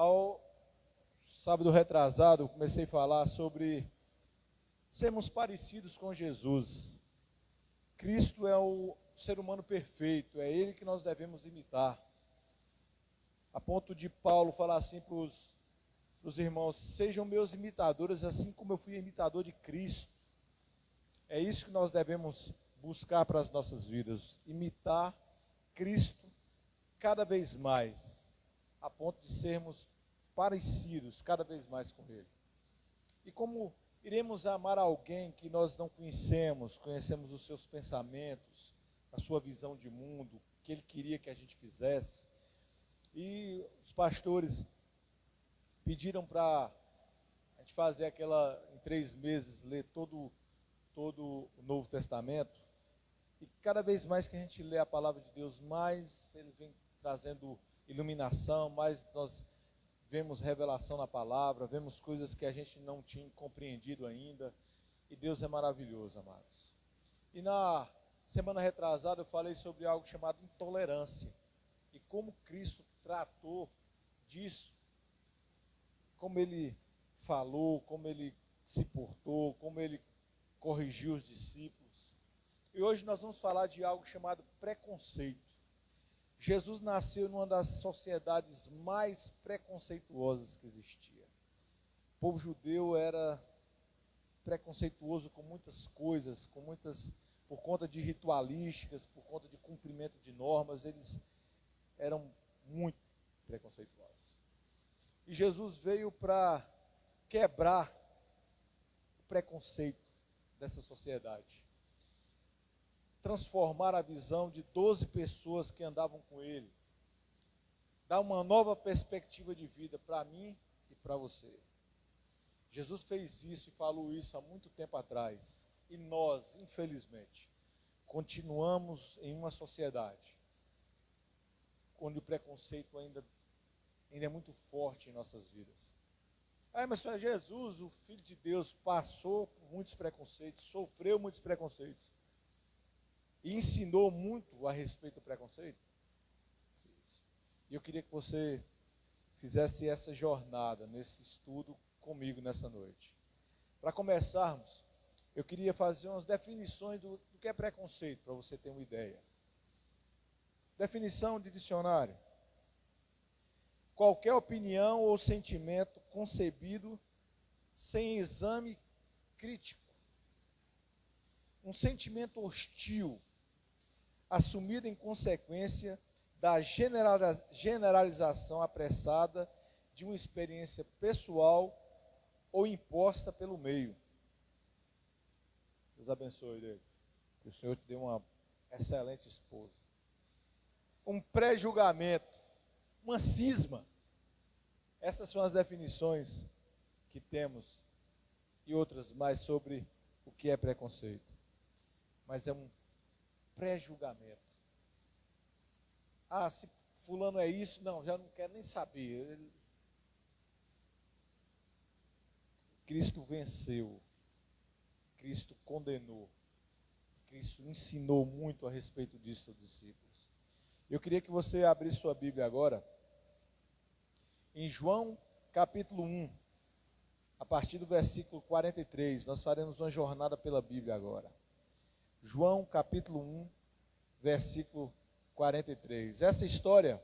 Ao sábado retrasado, eu comecei a falar sobre sermos parecidos com Jesus. Cristo é o ser humano perfeito, é Ele que nós devemos imitar. A ponto de Paulo falar assim para os irmãos: sejam meus imitadores, assim como eu fui imitador de Cristo. É isso que nós devemos buscar para as nossas vidas, imitar Cristo cada vez mais, a ponto de sermos parecidos cada vez mais com Ele. E como iremos amar alguém que nós não conhecemos, conhecemos os seus pensamentos, a sua visão de mundo, o que Ele queria que a gente fizesse. E os pastores pediram para a gente fazer em 3 meses, ler todo o Novo Testamento. E cada vez mais que a gente lê a palavra de Deus, mais Ele vem trazendo iluminação, mais nós vemos revelação na palavra, vemos coisas que a gente não tinha compreendido ainda. E Deus é maravilhoso, amados. E na semana retrasada eu falei sobre algo chamado intolerância. E como Cristo tratou disso, como Ele falou, como Ele se portou, como Ele corrigiu os discípulos. E hoje nós vamos falar de algo chamado preconceito. Jesus nasceu numa das sociedades mais preconceituosas que existia. O povo judeu era preconceituoso com muitas coisas, por conta de ritualísticas, por conta de cumprimento de normas, eles eram muito preconceituosos. E Jesus veio para quebrar o preconceito dessa sociedade, transformar a visão de 12 pessoas que andavam com Ele, dar uma nova perspectiva de vida para mim e para você. Jesus fez isso e falou isso há muito tempo atrás. E nós, infelizmente, continuamos em uma sociedade onde o preconceito ainda é muito forte em nossas vidas. Mas foi Jesus, o Filho de Deus, passou por muitos preconceitos, sofreu muitos preconceitos e ensinou muito a respeito do preconceito. E eu queria que você fizesse essa jornada, nesse estudo comigo nessa noite. Para começarmos, eu queria fazer umas definições do que é preconceito, para você ter uma ideia. Definição de dicionário: qualquer opinião ou sentimento concebido sem exame crítico. Um sentimento hostil, assumido em consequência da generalização apressada de uma experiência pessoal ou imposta pelo meio. Deus abençoe ele. Que o Senhor te dê uma excelente esposa. Um pré-julgamento, uma cisma. Essas são as definições que temos e outras mais sobre o que é preconceito. Mas é um pré-julgamento. Se fulano é isso, não, já não quero nem saber. Cristo venceu, Cristo condenou, Cristo ensinou muito a respeito disso aos discípulos. Eu queria que você abrisse sua Bíblia agora, em João capítulo 1, a partir do versículo 43, nós faremos uma jornada pela Bíblia agora. João capítulo 1, versículo 43. Essa história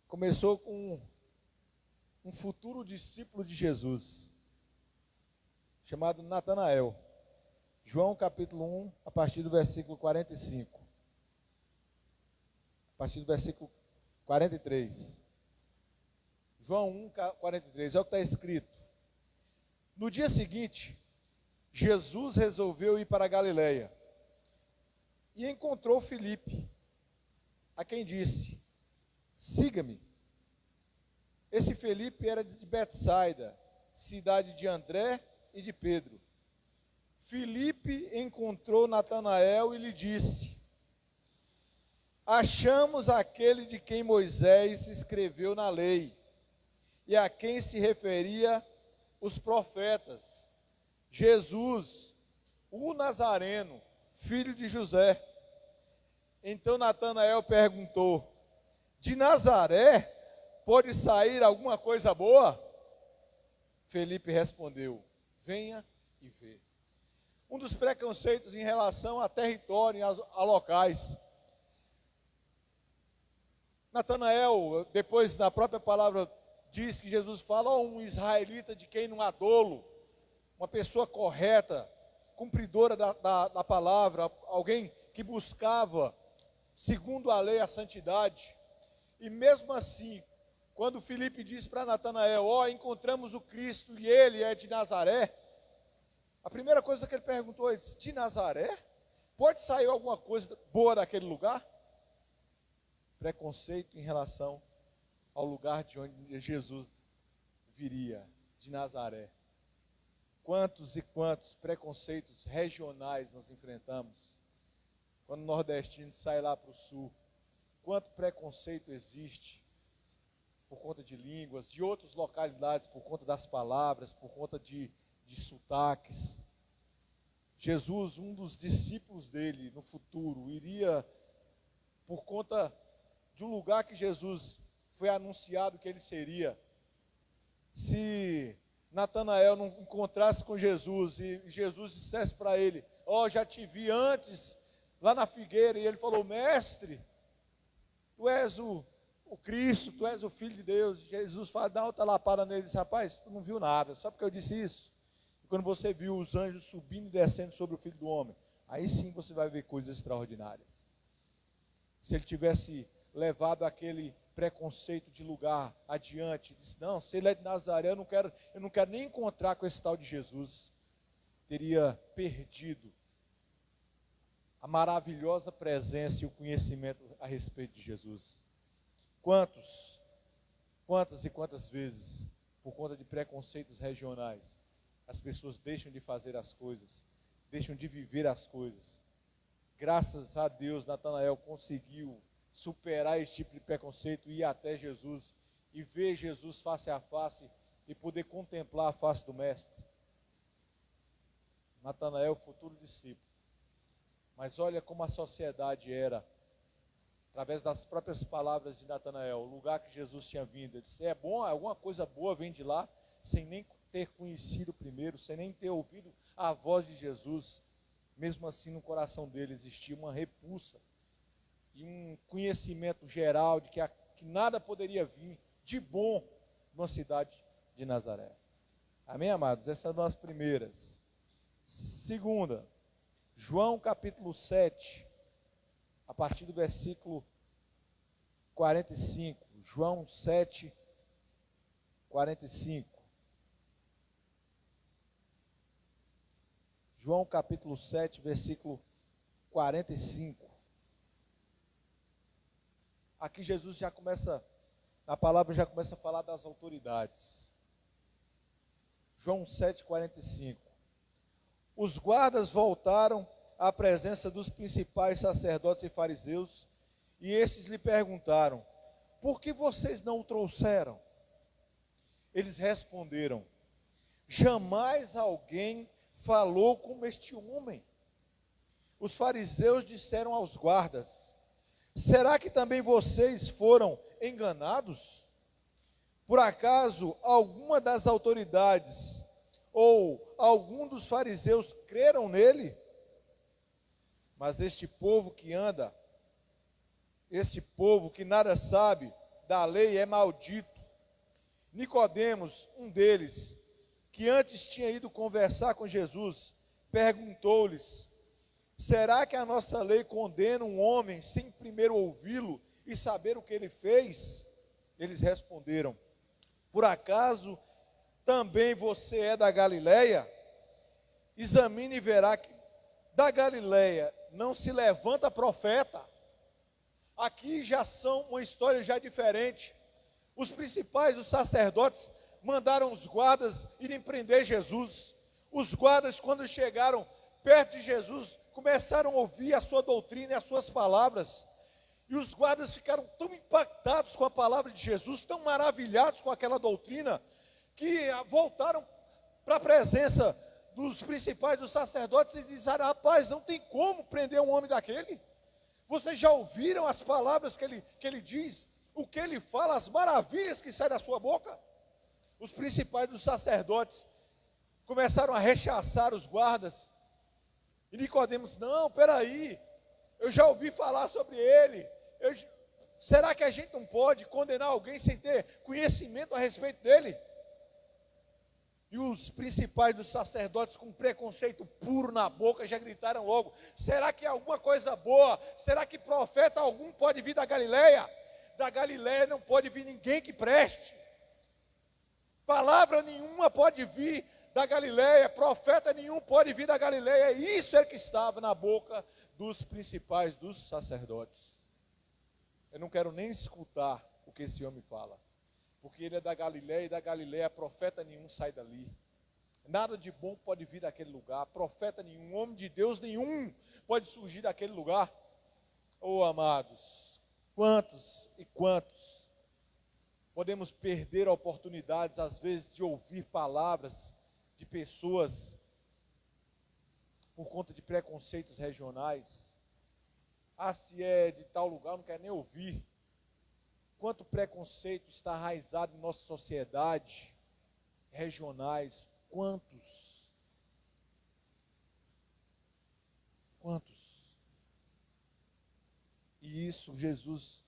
começou com um futuro discípulo de Jesus, chamado Natanael. João capítulo 1, a partir do versículo 45. A partir do versículo 43. João 1, 43, é o que está escrito. No dia seguinte, Jesus resolveu ir para a Galileia e encontrou Filipe, a quem disse: siga-me. Esse Filipe era de Betsaida, cidade de André e de Pedro. Filipe encontrou Natanael e lhe disse: achamos aquele de quem Moisés escreveu na lei, e a quem se referia os profetas, Jesus, o Nazareno, filho de José. Então Natanael perguntou: de Nazaré pode sair alguma coisa boa? Felipe respondeu: venha e vê. Um dos preconceitos em relação a território, a locais. Natanael, depois na própria palavra, diz que Jesus fala: oh, um israelita de quem não há dolo, uma pessoa correta, cumpridora da palavra, alguém que buscava, segundo a lei, a santidade. E mesmo assim, quando Filipe disse para Natanael: ó, encontramos o Cristo e ele é de Nazaré, a primeira coisa que ele perguntou, ele disse: de Nazaré? Pode sair alguma coisa boa daquele lugar? Preconceito em relação ao lugar de onde Jesus viria, de Nazaré. Quantos e quantos preconceitos regionais nós enfrentamos quando o nordestino sai lá para o sul? Quanto preconceito existe por conta de línguas, de outras localidades, por conta das palavras, por conta de sotaques. Jesus, um dos discípulos dele no futuro, iria, por conta de um lugar que Jesus foi anunciado que ele seria, se Natanael não encontrasse com Jesus e Jesus dissesse para ele: ó, já te vi antes lá na figueira, e ele falou: mestre, tu és o Cristo, tu és o Filho de Deus. Jesus fala, dá outra lapada nele e diz: rapaz, tu não viu nada, só porque eu disse isso. E quando você viu os anjos subindo e descendo sobre o Filho do Homem, aí sim você vai ver coisas extraordinárias. Se ele tivesse levado aquele preconceito de lugar adiante, disse: não, se ele é de Nazaré, eu não quero nem encontrar com esse tal de Jesus, teria perdido a maravilhosa presença e o conhecimento a respeito de Jesus. Quantas e quantas vezes, por conta de preconceitos regionais, as pessoas deixam de fazer as coisas, deixam de viver as coisas. Graças a Deus, Natanael conseguiu superar esse tipo de preconceito, ir até Jesus e ver Jesus face a face e poder contemplar a face do Mestre. Natanael, futuro discípulo. Mas olha como a sociedade era, através das próprias palavras de Natanael, o lugar que Jesus tinha vindo. Ele disse: é bom, alguma coisa boa vem de lá, sem nem ter conhecido primeiro, sem nem ter ouvido a voz de Jesus. Mesmo assim, no coração dele existia uma repulsa e um conhecimento geral de que nada poderia vir de bom numa cidade de Nazaré. Amém, amados? Essas são as primeiras. Segunda, João capítulo 7, a partir do versículo 45. João 7, 45. João capítulo 7, versículo 45. Aqui Jesus já começa, a palavra já começa a falar das autoridades. João 7, 45. Os guardas voltaram à presença dos principais sacerdotes e fariseus, e estes lhe perguntaram: por que vocês não o trouxeram? Eles responderam: jamais alguém falou como este homem. Os fariseus disseram aos guardas: será que também vocês foram enganados? Por acaso alguma das autoridades ou algum dos fariseus creram nele? Mas este povo que nada sabe da lei é maldito. Nicodemos, um deles, que antes tinha ido conversar com Jesus, perguntou-lhes: será que a nossa lei condena um homem sem primeiro ouvi-lo e saber o que ele fez? Eles responderam: por acaso também você é da Galileia? Examine e verá que da Galileia não se levanta profeta. Aqui já são uma história já diferente. Os principais, os sacerdotes, mandaram os guardas irem prender Jesus. Os guardas, quando chegaram perto de Jesus, começaram a ouvir a sua doutrina e as suas palavras. E os guardas ficaram tão impactados com a palavra de Jesus, tão maravilhados com aquela doutrina, que voltaram para a presença dos principais, dos sacerdotes, e disseram: rapaz, não tem como prender um homem daquele. Vocês já ouviram as palavras que ele diz? o que ele fala, as maravilhas que saem da sua boca. Os principais dos sacerdotes começaram a rechaçar os guardas. E Nicodemos, não, peraí, eu já ouvi falar sobre ele. Será que a gente não pode condenar alguém sem ter conhecimento a respeito dele? E os principais dos sacerdotes, com preconceito puro na boca, já gritaram logo: será que é alguma coisa boa? Será que profeta algum pode vir da Galileia? Da Galileia não pode vir ninguém que preste. Palavra nenhuma pode vir da Galileia, profeta nenhum pode vir da Galileia. Isso é que estava na boca dos principais dos sacerdotes. Eu não quero nem escutar o que esse homem fala, porque ele é da Galileia, e da Galileia profeta nenhum sai dali. Nada de bom pode vir daquele lugar, profeta nenhum, homem de Deus nenhum pode surgir daquele lugar. Oh, amados, quantos e quantos podemos perder oportunidades, às vezes, de ouvir palavras de pessoas por conta de preconceitos regionais. Ah, se é de tal lugar, eu não quero nem ouvir. Quanto preconceito está arraizado em nossa sociedade, regionais, quantos? E isso, Jesus,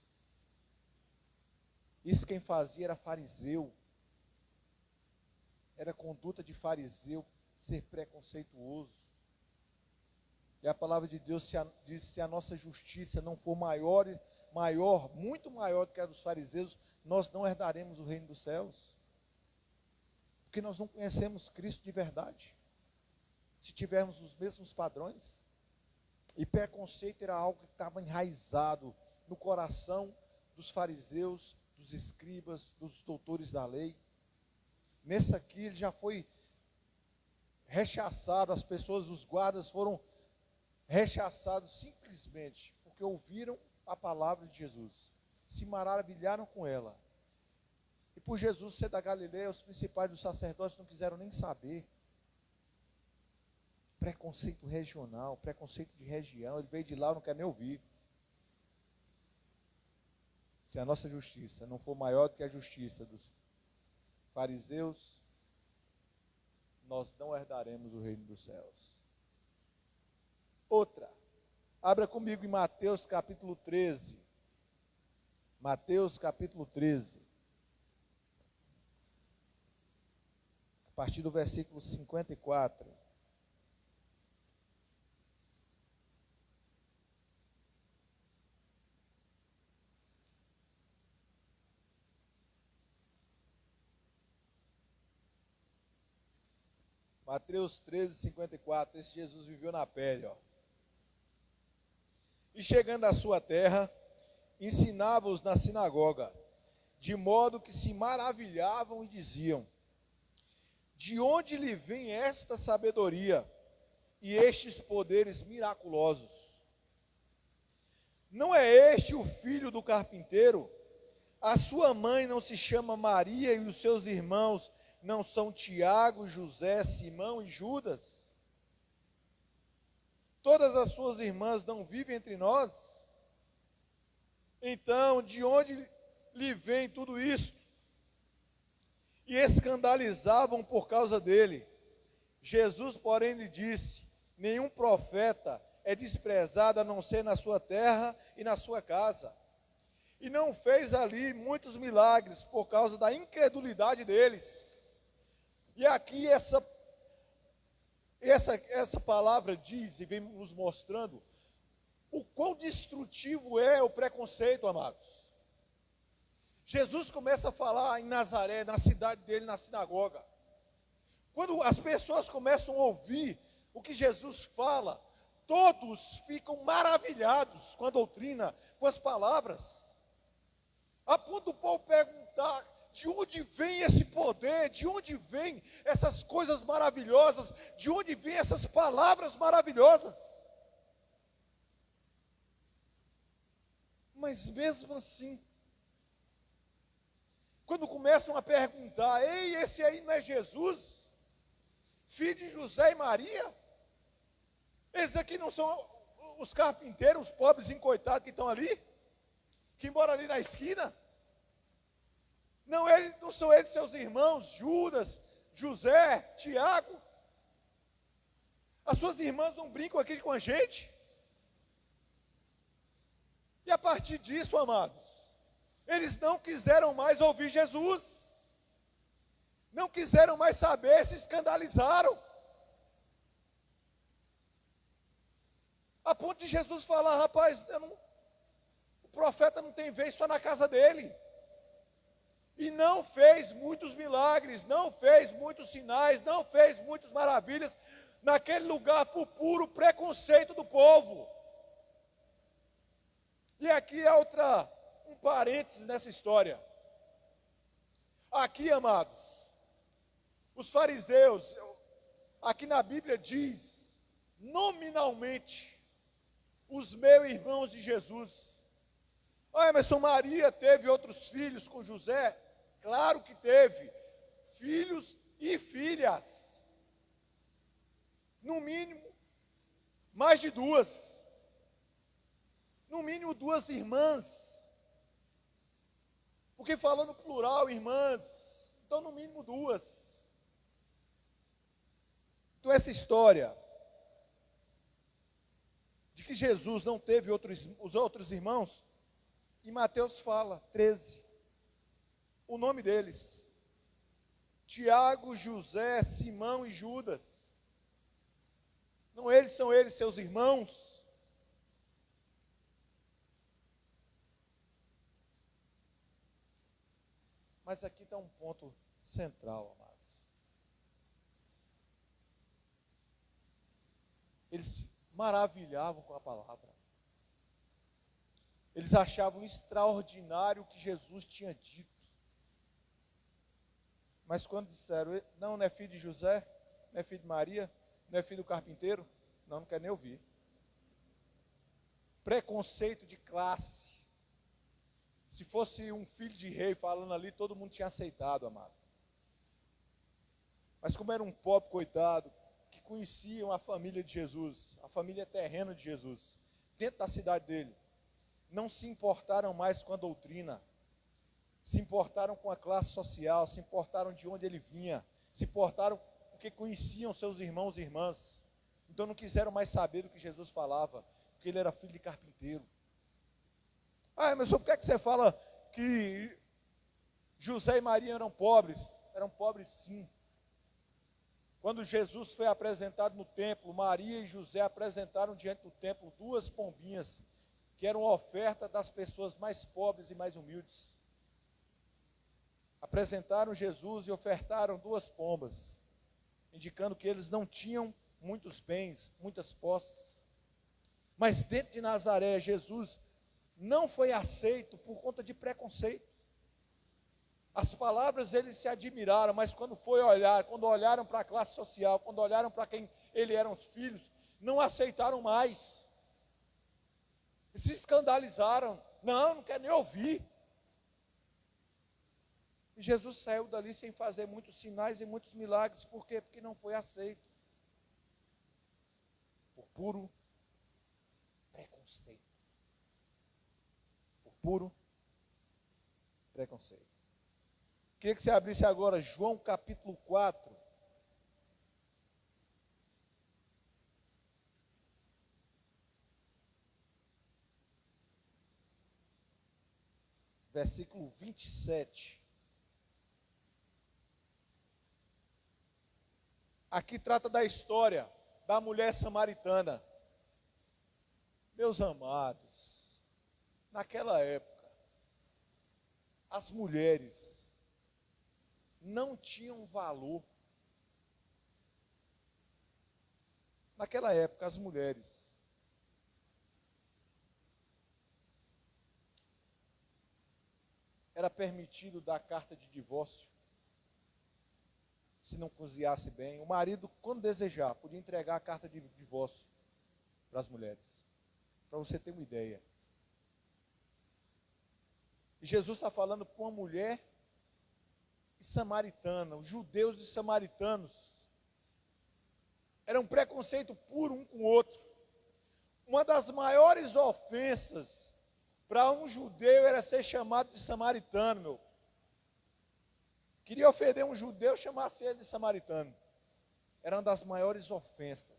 isso quem fazia era fariseu, era conduta de fariseu, ser preconceituoso. E a palavra de Deus diz: se a nossa justiça não for maior, muito maior do que a dos fariseus, nós não herdaremos o reino dos céus. Porque nós não conhecemos Cristo de verdade. Se tivermos os mesmos padrões. E preconceito era algo que estava enraizado no coração dos fariseus, dos escribas, dos doutores da lei. Nesse aqui ele já foi rechaçado, as pessoas, os guardas foram rechaçados simplesmente porque ouviram a palavra de Jesus, se maravilharam com ela. E por Jesus ser da Galileia, os principais dos sacerdotes não quiseram nem saber. Preconceito regional, preconceito de região, ele veio de lá, eu não quero nem ouvir. Se a nossa justiça não for maior do que a justiça dos fariseus, nós não herdaremos o reino dos céus. Outra, abra comigo em Mateus capítulo 13. Mateus capítulo 13. A partir do versículo 54. Mateus 13, 54, esse Jesus viveu na pele, ó. E chegando à sua terra, ensinava-os na sinagoga, de modo que se maravilhavam e diziam: de onde lhe vem esta sabedoria e estes poderes miraculosos? Não é este o filho do carpinteiro? A sua mãe não se chama Maria e os seus irmãos não são Tiago, José, Simão e Judas? Todas as suas irmãs não vivem entre nós? Então, de onde lhe vem tudo isto? E escandalizavam por causa dele. Jesus, porém, lhe disse: nenhum profeta é desprezado a não ser na sua terra e na sua casa. E não fez ali muitos milagres por causa da incredulidade deles. E aqui essa palavra diz e vem nos mostrando o quão destrutivo é o preconceito, amados. Jesus começa a falar em Nazaré, na cidade dele, na sinagoga. Quando as pessoas começam a ouvir o que Jesus fala, todos ficam maravilhados com a doutrina, com as palavras. A ponto do povo perguntar: de onde vem esse poder? De onde vem essas coisas maravilhosas? De onde vem essas palavras maravilhosas? Mas mesmo assim, quando começam a perguntar: ei, esse aí não é Jesus? Filho de José e Maria? Esses aqui não são os carpinteiros, os pobres encoitados que estão ali? Que moram ali na esquina? Não são eles seus irmãos, Judas, José, Tiago? As suas irmãs não brincam aqui com a gente? E a partir disso, amados, eles não quiseram mais ouvir Jesus, não quiseram mais saber, se escandalizaram, a ponto de Jesus falar: rapaz, o profeta não tem vez só na casa dele. E não fez muitos milagres, não fez muitos sinais, não fez muitas maravilhas naquele lugar por puro preconceito do povo. E aqui é um parênteses nessa história. Aqui, amados, os fariseus, aqui na Bíblia diz, nominalmente, os meus irmãos de Jesus. Mas Maria teve outros filhos com José? Claro que teve, filhos e filhas, no mínimo, mais de duas, no mínimo duas irmãs, porque falando plural, irmãs, então no mínimo duas. Então essa história de que Jesus não teve os outros irmãos, e Mateus fala, 13, o nome deles: Tiago, José, Simão e Judas. Não são eles seus irmãos? Mas aqui está um ponto central, amados. Eles se maravilhavam com a palavra. Eles achavam extraordinário o que Jesus tinha dito. Mas quando disseram: não é filho de José, não é filho de Maria, não é filho do carpinteiro, não quer nem ouvir. Preconceito de classe. Se fosse um filho de rei falando ali, todo mundo tinha aceitado, amado. Mas como era um pobre coitado, que conheciam a família de Jesus, a família terrena de Jesus, dentro da cidade dele, não se importaram mais com a doutrina, se importaram com a classe social, se importaram de onde ele vinha, se importaram porque conheciam seus irmãos e irmãs. Então não quiseram mais saber do que Jesus falava, porque ele era filho de carpinteiro. Mas por que você fala que José e Maria eram pobres? Eram pobres sim. Quando Jesus foi apresentado no templo, Maria e José apresentaram diante do templo duas pombinhas, que eram oferta das pessoas mais pobres e mais humildes. Apresentaram Jesus e ofertaram duas pombas, indicando que eles não tinham muitos bens, muitas posses. Mas dentro de Nazaré, Jesus não foi aceito por conta de preconceito. As palavras eles se admiraram, mas quando olharam para a classe social, quando olharam para quem ele eram os filhos, não aceitaram mais. Se escandalizaram. Não quer nem ouvir. E Jesus saiu dali sem fazer muitos sinais e muitos milagres. Por quê? Porque não foi aceito. Por puro preconceito. Por puro preconceito. Queria que você abrisse agora João capítulo 4. Versículo 27. Aqui trata da história da mulher samaritana. Meus amados, naquela época, as mulheres não tinham valor. Naquela época, as mulheres era permitido dar carta de divórcio se não cozinhasse bem. O marido, quando desejar, podia entregar a carta de divórcio para as mulheres. Para você ter uma ideia. E Jesus está falando com uma mulher samaritana. Os judeus e samaritanos era um preconceito puro um com o outro. Uma das maiores ofensas para um judeu era ser chamado de samaritano, meu. Queria ofender um judeu, chamasse ele de samaritano. Era uma das maiores ofensas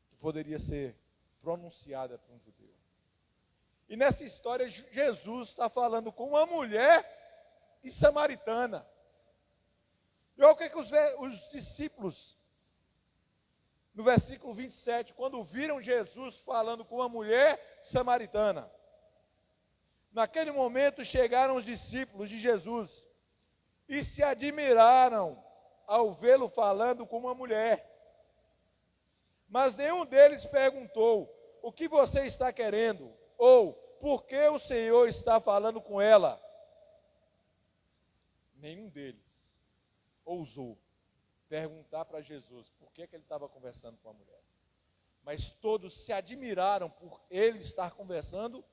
que poderia ser pronunciada para um judeu. E nessa história, Jesus está falando com uma mulher e samaritana. E olha o que os discípulos, no versículo 27, quando viram Jesus falando com uma mulher samaritana. Naquele momento chegaram os discípulos de Jesus e se admiraram ao vê-lo falando com uma mulher. Mas nenhum deles perguntou: o que você está querendo? Ou por que o Senhor está falando com ela? Nenhum deles ousou perguntar para Jesus por que ele estava conversando com a mulher. Mas todos se admiraram por ele estar conversando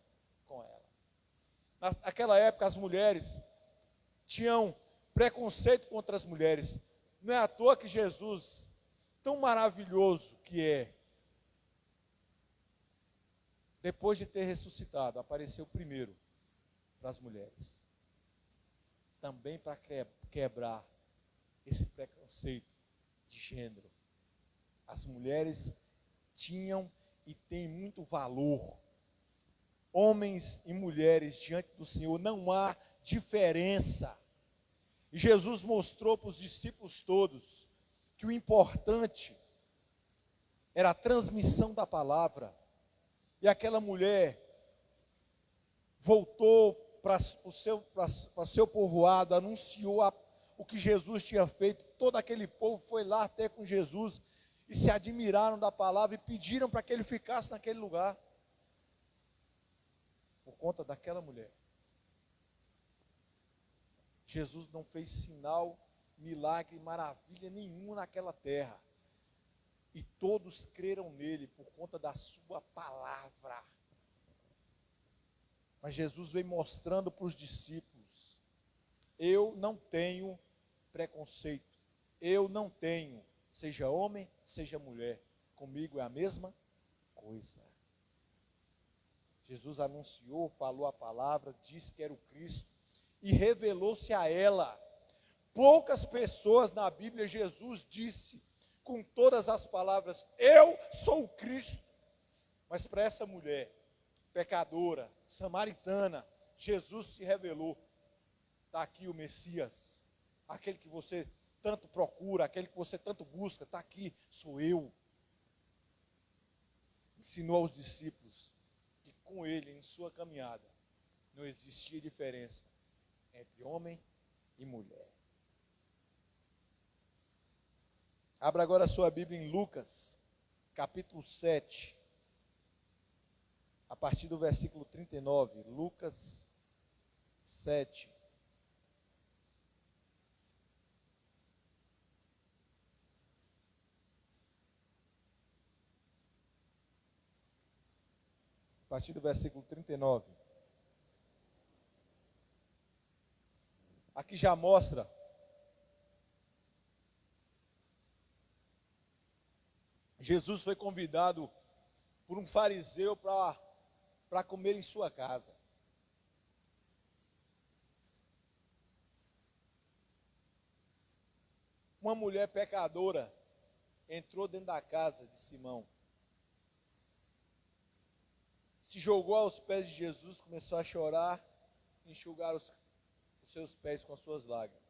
com ela. Naquela época, as mulheres tinham preconceito contra as mulheres. Não é à toa que Jesus, tão maravilhoso que é, depois de ter ressuscitado, apareceu primeiro para as mulheres. Também para quebrar esse preconceito de gênero. As mulheres tinham e têm muito valor. Homens e mulheres diante do Senhor, não há diferença. E Jesus mostrou para os discípulos todos que o importante era a transmissão da palavra. E aquela mulher voltou para o seu povoado, anunciou o que Jesus tinha feito. Todo aquele povo foi lá até com Jesus e se admiraram da palavra e pediram para que ele ficasse naquele lugar. Por conta daquela mulher. Jesus não fez sinal, milagre, maravilha nenhuma naquela terra. E todos creram nele por conta da sua palavra. Mas Jesus veio mostrando para os discípulos: eu não tenho preconceito. Eu não tenho, seja homem, seja mulher. Comigo é a mesma coisa. Jesus anunciou, falou a palavra, disse que era o Cristo e revelou-se a ela. Poucas pessoas na Bíblia Jesus disse com todas as palavras: eu sou o Cristo. Mas para essa mulher, pecadora, samaritana, Jesus se revelou. Está aqui o Messias, aquele que você tanto procura, aquele que você tanto busca, está aqui, sou eu. Ensinou aos discípulos com ele em sua caminhada, não existia diferença entre homem e mulher. Abra agora a sua Bíblia em Lucas, capítulo 7, a partir do versículo 39. Lucas 7. A partir do versículo 39. Aqui já mostra Jesus foi convidado por um fariseu para comer em sua casa. Uma mulher pecadora entrou dentro da casa de Simão. Se jogou aos pés de Jesus, começou a chorar, enxugar os seus pés com as suas lágrimas.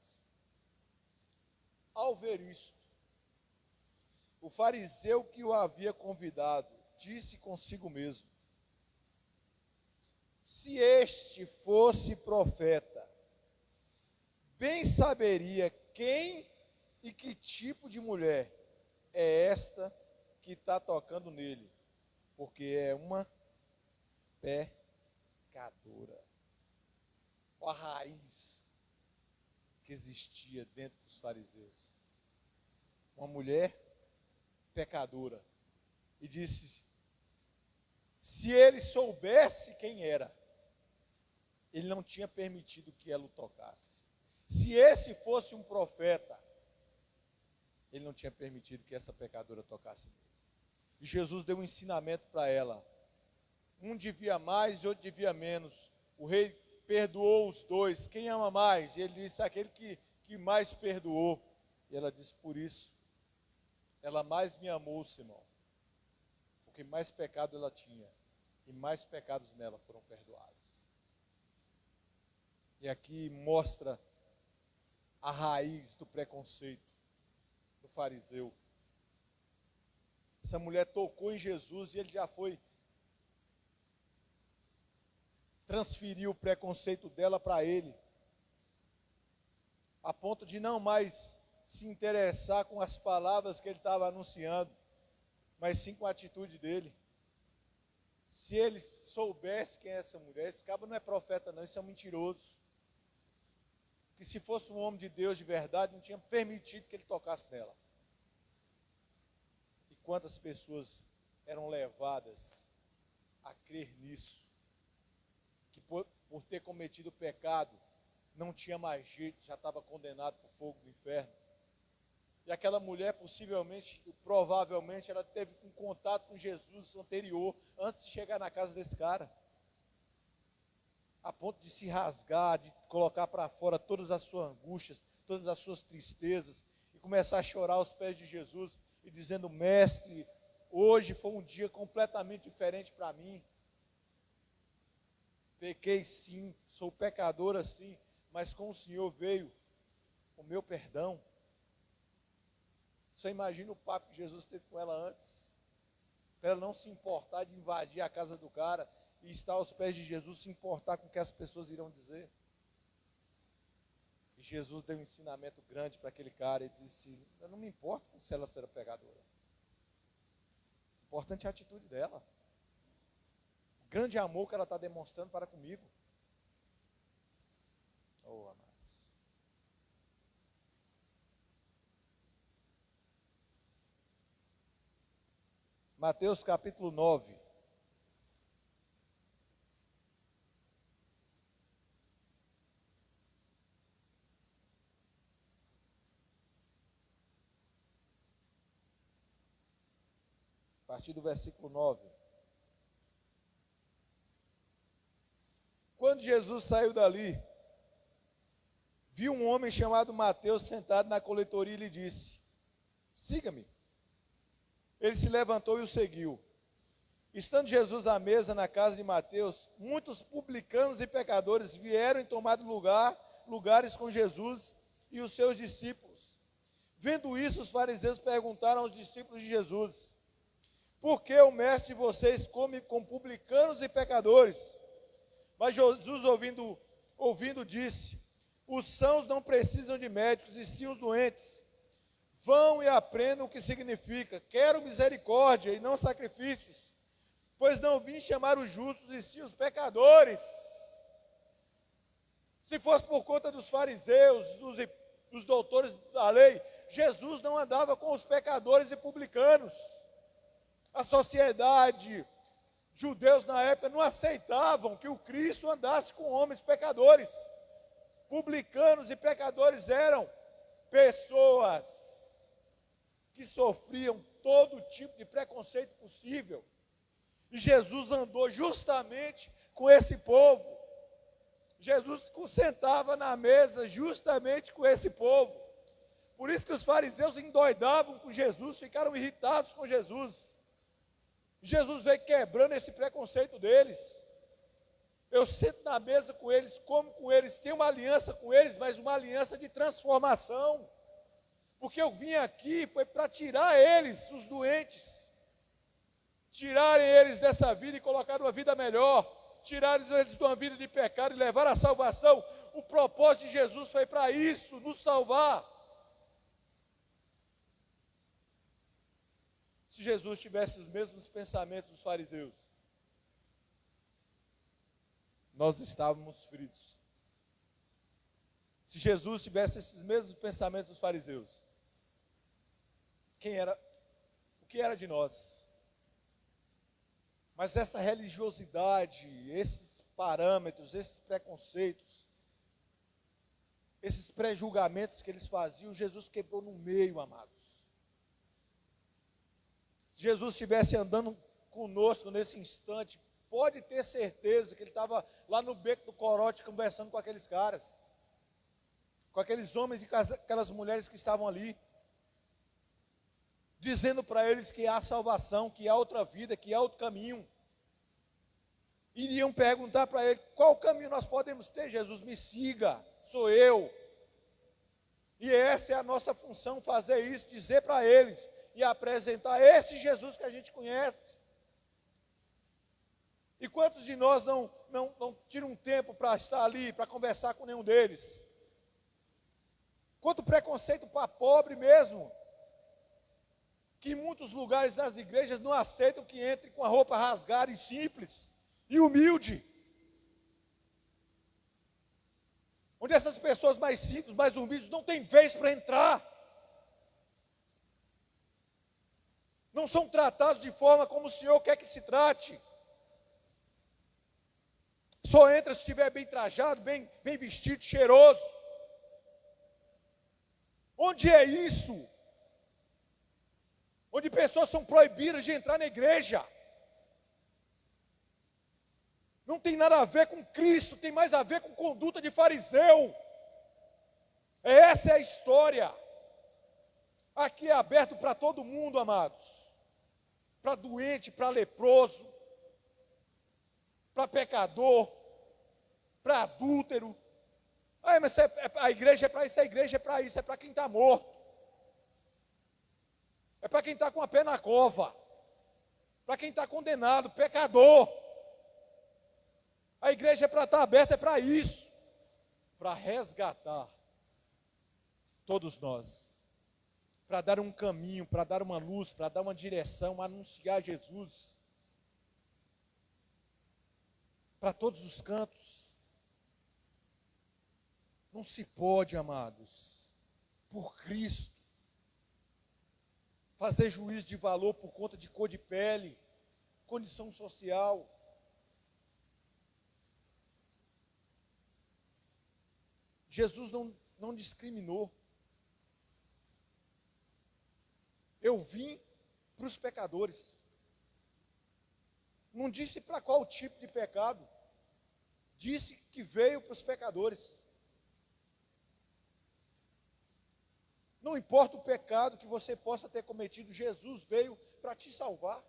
Ao ver isto, o fariseu que o havia convidado disse consigo mesmo: se este fosse profeta, bem saberia quem e que tipo de mulher é esta que está tocando nele, porque é uma pecadora. A raiz que existia dentro dos fariseus. Uma mulher pecadora. E disse: se ele soubesse quem era, ele não tinha permitido que ela o tocasse. Se esse fosse um profeta, ele não tinha permitido que essa pecadora tocasse nele. E Jesus deu um ensinamento para ela. Um devia mais e outro devia menos. O rei perdoou os dois, quem ama mais? E ele disse, aquele que mais perdoou. E ela disse, por isso, ela mais me amou, Simão, porque mais pecado ela tinha, e mais pecados nela foram perdoados. E aqui mostra a raiz do preconceito do fariseu. Essa mulher tocou em Jesus e ele já foi transferir o preconceito dela para ele, a ponto de não mais se interessar com as palavras que ele estava anunciando, mas sim com a atitude dele. Se ele soubesse quem é essa mulher, esse cabo não é profeta não, isso é um mentiroso. Que se fosse um homem de Deus de verdade, não tinha permitido que ele tocasse nela. E quantas pessoas eram levadas a crer nisso, que por ter cometido o pecado, não tinha mais jeito, já estava condenado para o fogo do inferno. E aquela mulher, provavelmente, ela teve um contato com Jesus anterior, antes de chegar na casa desse cara. A ponto de se rasgar, de colocar para fora todas as suas angústias, todas as suas tristezas, e começar a chorar aos pés de Jesus, e dizendo, mestre, hoje foi um dia completamente diferente para mim. Pequei sim, sou pecadora sim, mas com o Senhor veio o meu perdão. Só imagina o papo que Jesus teve com ela antes, para ela não se importar de invadir a casa do cara, e estar aos pés de Jesus, se importar com o que as pessoas irão dizer. E Jesus deu um ensinamento grande para aquele cara, e disse, eu não me importo com se ela será pecadora. O importante é a atitude dela. O grande amor que ela está demonstrando para comigo. Oh, amados. Mateus capítulo 9. A partir do versículo 9. Quando Jesus saiu dali, viu um homem chamado Mateus sentado na coletoria e lhe disse, siga-me. Ele se levantou e o seguiu. Estando Jesus à mesa na casa de Mateus, muitos publicanos e pecadores vieram e tomaram lugares com Jesus e os seus discípulos. Vendo isso, os fariseus perguntaram aos discípulos de Jesus, por que o mestre de vocês come com publicanos e pecadores? Mas Jesus, ouvindo, disse, os sãos não precisam de médicos, e sim os doentes. Vão e aprendam o que significa, quero misericórdia e não sacrifícios, pois não vim chamar os justos, e sim os pecadores. Se fosse por conta dos fariseus, dos doutores da lei, Jesus não andava com os pecadores e publicanos. A sociedade, judeus na época não aceitavam que o Cristo andasse com homens pecadores. Publicanos e pecadores eram pessoas que sofriam todo tipo de preconceito possível. E Jesus andou justamente com esse povo. Jesus sentava na mesa justamente com esse povo. Por isso que os fariseus endoidavam com Jesus, ficaram irritados com Jesus. Jesus veio quebrando esse preconceito deles. Eu sento na mesa com eles, como com eles, tenho uma aliança com eles, mas uma aliança de transformação. Porque eu vim aqui foi para tirar eles, os doentes, tirarem eles dessa vida e colocar uma vida melhor, tirarem eles de uma vida de pecado e levar a salvação. O propósito de Jesus foi para isso, nos salvar. Se Jesus tivesse os mesmos pensamentos dos fariseus, nós estávamos fritos. Se Jesus tivesse esses mesmos pensamentos dos fariseus, o que era de nós? Mas essa religiosidade, esses parâmetros, esses preconceitos, esses pré-julgamentos que eles faziam, Jesus quebrou no meio, amados. Se Jesus estivesse andando conosco nesse instante, pode ter certeza que ele estava lá no beco do Corote conversando com aqueles caras, com aqueles homens e com aquelas mulheres que estavam ali, dizendo para eles que há salvação, que há outra vida, que há outro caminho. Iriam perguntar para ele: qual caminho nós podemos ter? Jesus, me siga, sou eu. E essa é a nossa função, fazer isso, dizer para eles e apresentar esse Jesus que a gente conhece. E quantos de nós não tiram um tempo para estar ali, para conversar com nenhum deles? Quanto preconceito para pobre mesmo, que em muitos lugares das igrejas não aceitam que entre com a roupa rasgada e simples e humilde. Onde essas pessoas mais simples, mais humildes, não têm vez para entrar. Não são tratados de forma como o Senhor quer que se trate. Só entra se estiver bem trajado, bem vestido, cheiroso. Onde é isso? Onde pessoas são proibidas de entrar na igreja. Não tem nada a ver com Cristo, tem mais a ver com conduta de fariseu. Essa é a história. Aqui é aberto para todo mundo, amados. Para doente, para leproso, para pecador, para adúltero. Mas a igreja é para isso, a igreja é para isso, é para quem está morto. É para quem está com a pé na cova. Para quem está condenado, pecador. A igreja é para estar aberta, é para isso. Para resgatar todos nós. Para dar um caminho, para dar uma luz, para dar uma direção, anunciar Jesus. Para todos os cantos. Não se pode, amados, por Cristo, fazer juízo de valor por conta de cor de pele, condição social. Jesus não discriminou. Eu vim para os pecadores. Não disse para qual tipo de pecado. Disse que veio para os pecadores. Não importa o pecado que você possa ter cometido, Jesus veio para te salvar.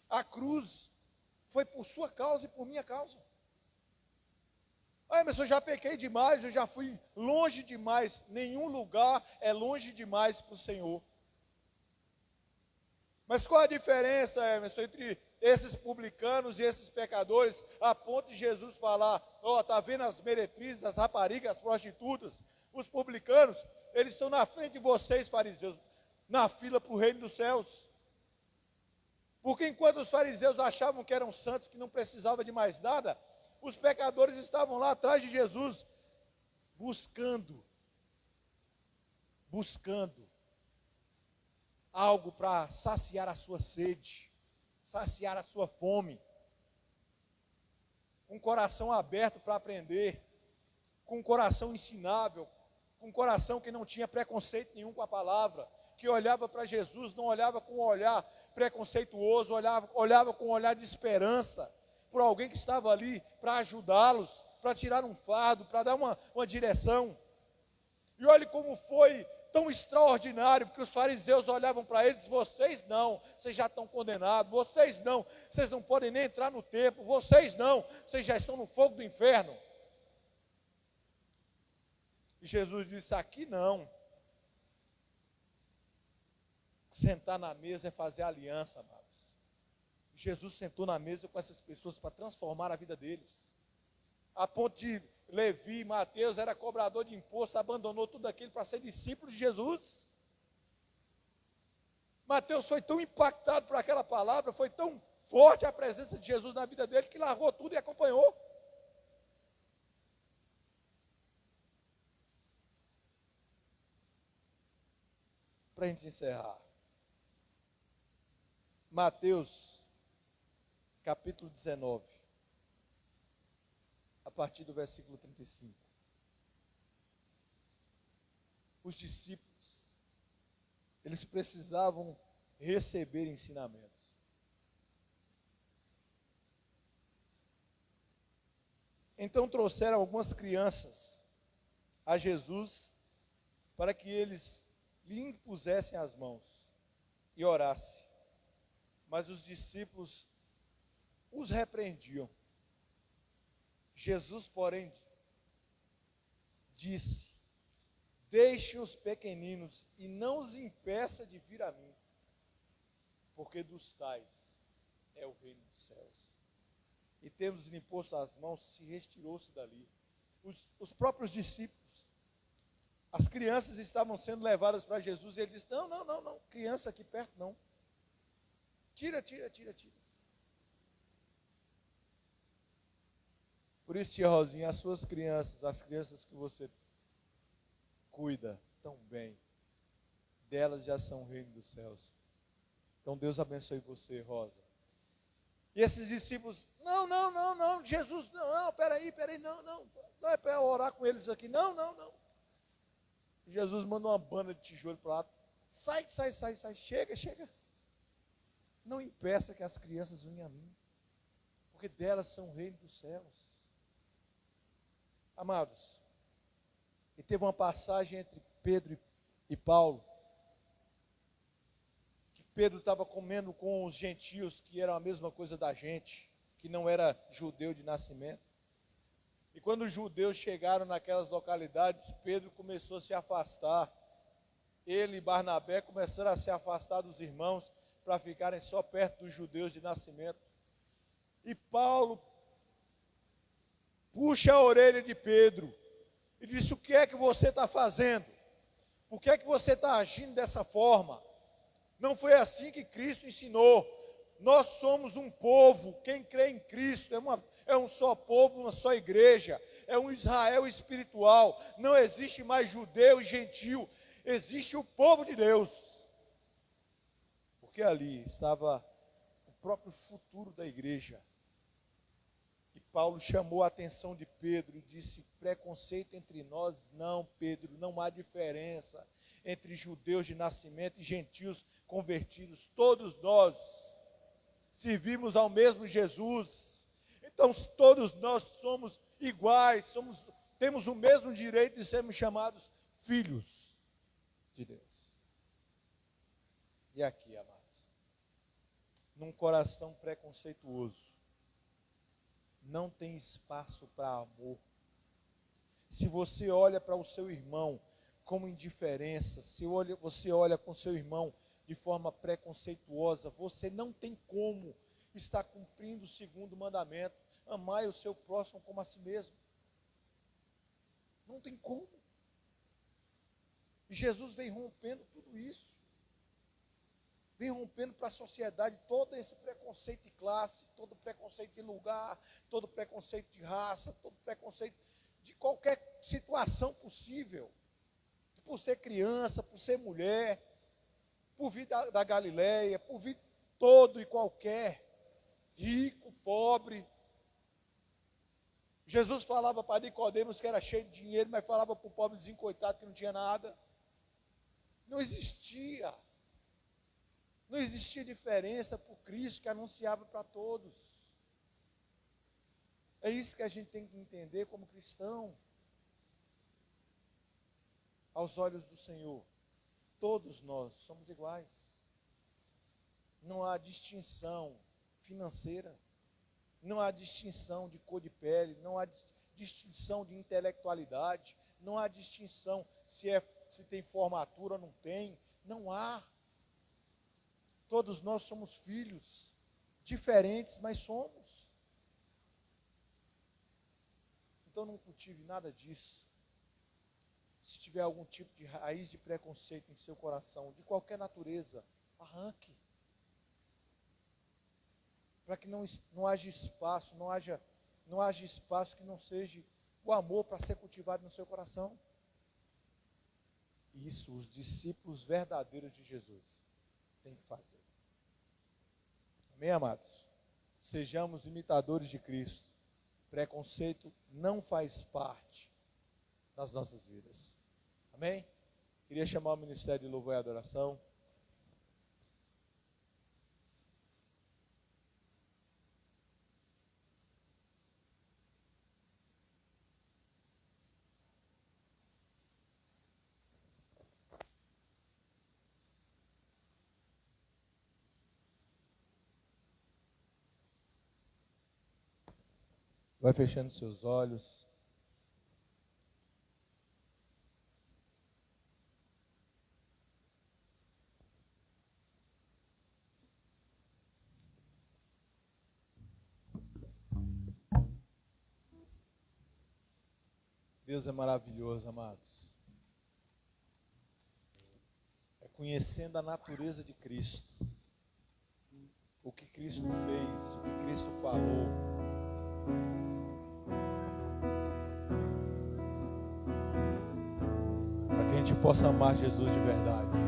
A cruz foi por sua causa e por minha causa. Mas eu já pequei demais, eu já fui longe demais. Nenhum lugar é longe demais para o Senhor. Mas qual a diferença, Emerson, entre esses publicanos e esses pecadores, a ponto de Jesus falar: está vendo as meretrizes, as raparigas, as prostitutas, os publicanos, eles estão na frente de vocês, fariseus, na fila para o reino dos céus. Porque enquanto os fariseus achavam que eram santos, que não precisavam de mais nada, os pecadores estavam lá atrás de Jesus, buscando algo para saciar a sua sede, saciar a sua fome, com um coração aberto para aprender, com um coração ensinável, com um coração que não tinha preconceito nenhum com a palavra, que olhava para Jesus, não olhava com um olhar preconceituoso, olhava com um olhar de esperança, por alguém que estava ali para ajudá-los, para tirar um fardo, para dar uma direção. E olhe como foi tão extraordinário, porque os fariseus olhavam para eles: vocês não, vocês já estão condenados, vocês não podem nem entrar no templo, vocês não, vocês já estão no fogo do inferno. E Jesus disse: aqui não. Sentar na mesa é fazer aliança, amados. Jesus sentou na mesa com essas pessoas para transformar a vida deles. A ponto de Levi, Mateus, era cobrador de imposto, abandonou tudo aquilo para ser discípulo de Jesus. Mateus foi tão impactado por aquela palavra, foi tão forte a presença de Jesus na vida dele, que largou tudo e acompanhou. Para a gente encerrar, Mateus, capítulo 19, a partir do versículo 35. Os discípulos, eles precisavam receber ensinamentos. Então trouxeram algumas crianças a Jesus para que eles lhe impusessem as mãos e orassem. Mas os discípulos os repreendiam. Jesus, porém, disse: deixe os pequeninos e não os impeça de vir a mim, porque dos tais é o reino dos céus. E tendo-lhe imposto as mãos, se retirou-se dali. Os próprios discípulos, as crianças estavam sendo levadas para Jesus, e ele disse: não, criança aqui perto não. Tira. Por isso, tia Rosinha, as suas crianças, as crianças que você cuida tão bem, delas já são o reino dos céus. Então Deus abençoe você, Rosa. E esses discípulos: não, Jesus, não, peraí, não é para orar com eles aqui, não. Jesus manda uma banda de tijolo para lá: sai, chega. Não impeça que as crianças venham a mim, porque delas são o reino dos céus. Amados, e teve uma passagem entre Pedro e Paulo, que Pedro estava comendo com os gentios, que eram a mesma coisa da gente, que não era judeu de nascimento. E quando os judeus chegaram naquelas localidades, Pedro começou a se afastar. Ele e Barnabé começaram a se afastar dos irmãos, para ficarem só perto dos judeus de nascimento. E Paulo puxa a orelha de Pedro e disse: o que é que você está fazendo? Por que é que você está agindo dessa forma? Não foi assim que Cristo ensinou. Nós somos um povo, quem crê em Cristo é um só povo, uma só igreja, é um Israel espiritual. Não existe mais judeu e gentil, existe o povo de Deus. Porque ali estava o próprio futuro da igreja. E Paulo chamou a atenção de Pedro e disse: preconceito entre nós? Não, Pedro, não há diferença entre judeus de nascimento e gentios convertidos. Todos nós servimos ao mesmo Jesus. Então todos nós somos iguais, temos o mesmo direito de sermos chamados filhos de Deus. E aqui, amados, num coração preconceituoso, não tem espaço para amor. Se você olha para o seu irmão como indiferença, se você olha com o seu irmão de forma preconceituosa, você não tem como estar cumprindo o segundo mandamento: amai o seu próximo como a si mesmo. Não tem como. E Jesus vem rompendo tudo isso. Vem rompendo para a sociedade todo esse preconceito de classe, todo preconceito de lugar, todo preconceito de raça, todo preconceito de qualquer situação possível. Por ser criança, por ser mulher, por vir da Galileia, por vir todo e qualquer, rico, pobre. Jesus falava para Nicodemos que era cheio de dinheiro, mas falava para o pobrezinho coitado que não tinha nada. Não existia diferença para o Cristo que anunciava para todos. É isso que a gente tem que entender como cristão. Aos olhos do Senhor, todos nós somos iguais. Não há distinção financeira, não há distinção de cor de pele, não há distinção de intelectualidade, não há distinção se tem formatura ou não tem, não há. Todos nós somos filhos, diferentes, mas somos. Então não cultive nada disso. Se tiver algum tipo de raiz de preconceito em seu coração, de qualquer natureza, arranque. Para que não haja espaço, não haja espaço que não seja o amor para ser cultivado no seu coração. Isso os discípulos verdadeiros de Jesus têm que fazer. Amém, amados? Sejamos imitadores de Cristo. Preconceito não faz parte das nossas vidas. Amém? Queria chamar o Ministério de Louvor e Adoração. Vai fechando seus olhos. Deus é maravilhoso, amados. É conhecendo a natureza de Cristo, o que Cristo fez, o que Cristo falou, para que a gente possa amar Jesus de verdade.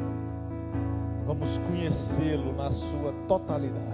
Vamos conhecê-lo na sua totalidade.